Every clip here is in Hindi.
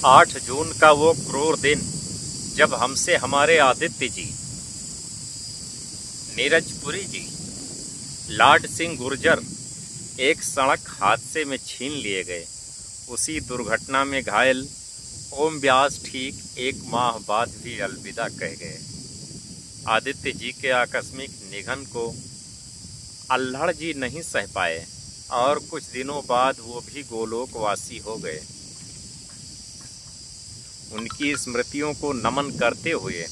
8 जून का वो क्रूर दिन जब हमसे हमारे आदित्य जी, नीरजपुरी जी, लाड सिंह गुर्जर एक सड़क हादसे में छीन लिए गए। उसी दुर्घटना में घायल ओम व्यास ठीक 1 माह बाद भी अलविदा कह गए। आदित्य जी के आकस्मिक निधन को अल्हड़ जी नहीं सह पाए और कुछ दिनों बाद वो भी गोलोकवासी हो गए। उनकी स्मृतियों को नमन करते हुए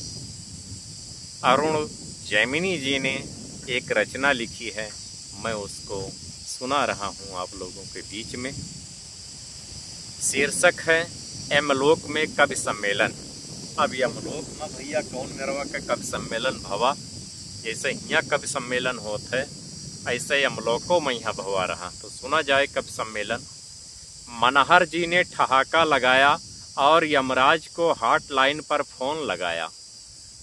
अरुण जैमिनी जी ने एक रचना लिखी है, मैं उसको सुना रहा हूँ आप लोगों के बीच में। शीर्षक है यमलोक में कवि सम्मेलन। अब यमलोक में भैया कौन मेरवा का कवि सम्मेलन भवा, जैसे यहाँ कवि सम्मेलन होता है ऐसे यमलोकों में यहाँ भवा रहा। तो सुना जाए कवि सम्मेलन। मनहर जी ने ठहाका लगाया और यमराज को हॉटलाइन पर फोन लगाया।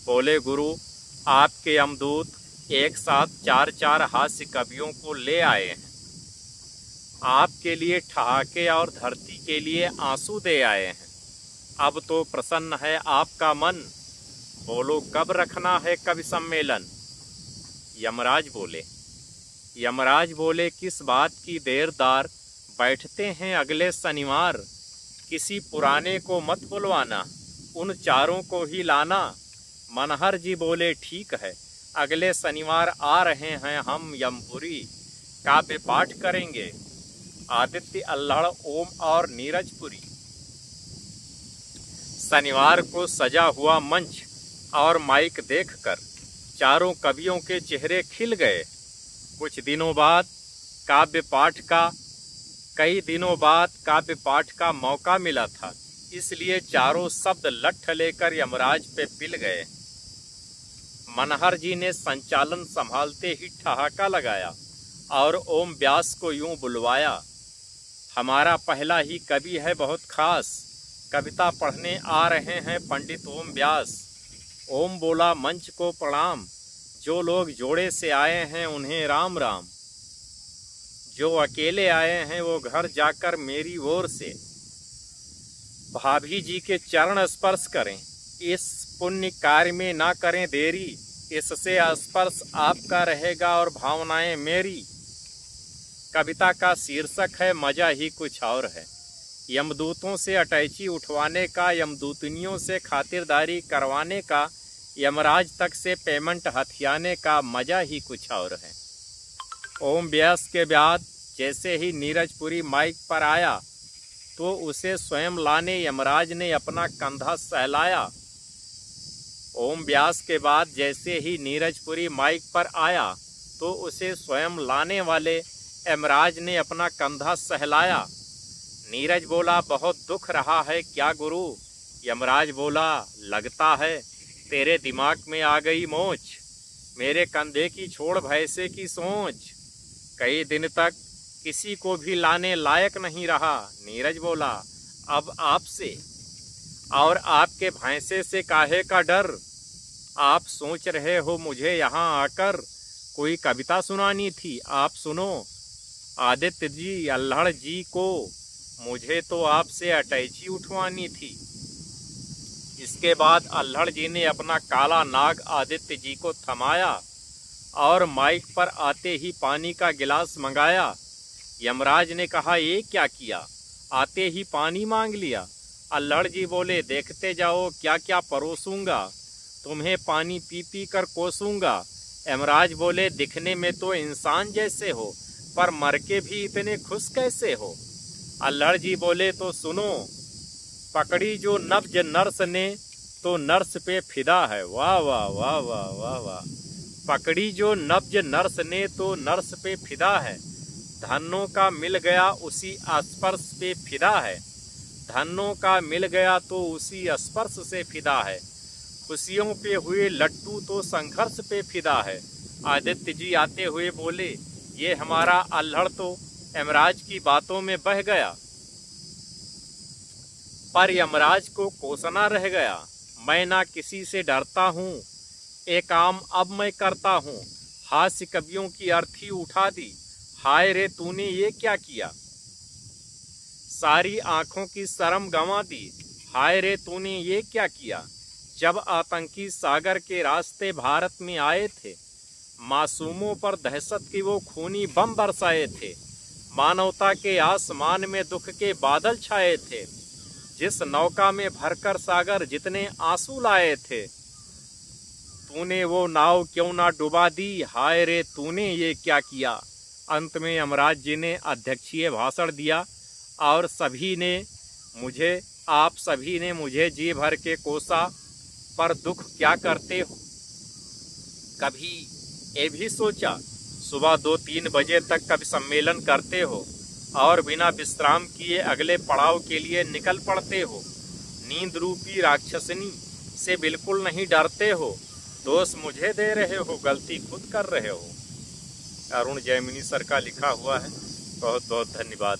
बोले, गुरु आपके यमदूत एक साथ 4 हास्य कवियों को ले आए हैं। आपके लिए ठहाके और धरती के लिए आंसू दे आए हैं। अब तो प्रसन्न है आपका मन, बोलो कब रखना है कवि सम्मेलन। यमराज बोले किस बात की देरदार, बैठते हैं अगले शनिवार। किसी पुराने को मत बुलवाना, उन 4 को ही लाना। मनहर जी बोले ठीक है, अगले शनिवार आ रहे हैं हम यमपुरी, काव्य पाठ करेंगे। आदित्य, अल्हड़, ओम और नीरजपुरी। शनिवार को सजा हुआ मंच और माइक देखकर 4 कवियों के चेहरे खिल गए। कई दिनों बाद काव्य पाठ का मौका मिला था, इसलिए 4 शब्द लठ लेकर यमराज पे पिल गए। मनहर जी ने संचालन संभालते ही ठहाका लगाया और ओम व्यास को यूं बुलवाया, हमारा पहला ही कवि है बहुत खास, कविता पढ़ने आ रहे हैं पंडित ओम व्यास। ओम बोला, मंच को प्रणाम, जो लोग जोड़े से आए हैं उन्हें राम राम। जो अकेले आए हैं वो घर जाकर मेरी ओर से भाभी जी के चरण स्पर्श करें। इस पुण्य कार्य में ना करें देरी, इससे स्पर्श आपका रहेगा और भावनाएं मेरी। कविता का शीर्षक है मजा ही कुछ और है। यमदूतों से अटैची उठवाने का, यमदूतनियों से खातिरदारी करवाने का, यमराज तक से पेमेंट हथियाने का मजा ही कुछ और है। ओम व्यास के बाद जैसे ही नीरजपुरी माइक पर आया तो उसे स्वयं लाने यमराज ने अपना कंधा सहलाया। ओम व्यास के बाद जैसे ही नीरजपुरी माइक पर आया तो उसे स्वयं लाने वाले यमराज ने अपना कंधा सहलाया। नीरज बोला, बहुत दुख रहा है क्या गुरु। यमराज बोला, लगता है तेरे दिमाग में आ गई मोच, मेरे कंधे की छोड़ भैंसे की सोच। कई दिन तक किसी को भी लाने लायक नहीं रहा। नीरज बोला, अब आपसे और आपके भैंसे से काहे का डर। आप सोच रहे हो मुझे यहाँ आकर कोई कविता सुनानी थी, आप सुनो। आदित्य जी, अल्हड़ जी को मुझे तो आपसे अटैची उठवानी थी। इसके बाद अल्हड़ जी ने अपना काला नाग आदित्य जी को थमाया और माइक पर आते ही पानी का गिलास मंगाया। यमराज ने कहा, ये क्या किया, आते ही पानी मांग लिया। अल्हड़ जी बोले, देखते जाओ क्या क्या परोसूंगा, तुम्हें पानी पी पी कर कोसूंगा। यमराज बोले, दिखने में तो इंसान जैसे हो, पर मर के भी इतने खुश कैसे हो। अल्हड़ जी बोले, तो सुनो, पकड़ी जो नब्ज नर्स ने तो नर्स पे फिदा है। वाह वाह वाह वाह वाह वाह। पकड़ी जो नब्ज नर्स ने तो नर्स पे फिदा है। धनों का मिल गया उसी स्पर्श पे फिदा है। धनों का मिल गया तो उसी स्पर्श से फिदा है। खुशियों पे हुए लट्टू तो संघर्ष पे फिदा है। आदित्य जी आते हुए बोले, ये हमारा अल्हड़ तो यमराज की बातों में बह गया, पर यमराज को कोसना रह गया। मैं ना किसी से डरता हूँ, एक काम अब मैं करता हूँ। हास्य कवियों की अर्थी उठा दी, हाय रे तूने ये क्या किया। सारी आंखों की शर्म गंवा दी, हाय रे तूने ये क्या किया। जब आतंकी सागर के रास्ते भारत में आए थे, मासूमों पर दहशत की वो खूनी बम बरसाए थे, मानवता के आसमान में दुख के बादल छाए थे, जिस नौका में भरकर सागर जितने आंसू लाए थे, तूने वो नाव क्यों ना डुबा दी। हाय रे तूने ये क्या किया। अंत में यमराज जी ने अध्यक्षीय भाषण दिया और आप सभी ने मुझे जी भर के कोसा, पर दुख क्या करते हो। कभी ये भी सोचा सुबह 2-3 बजे तक कभी सम्मेलन करते हो और बिना विश्राम किए अगले पड़ाव के लिए निकल पड़ते हो। नींद रूपी राक्षसनी से बिल्कुल नहीं डरते हो। दोष मुझे दे रहे हो, गलती खुद कर रहे हो। अरुण जैमिनी सर का लिखा हुआ है। बहुत बहुत धन्यवाद।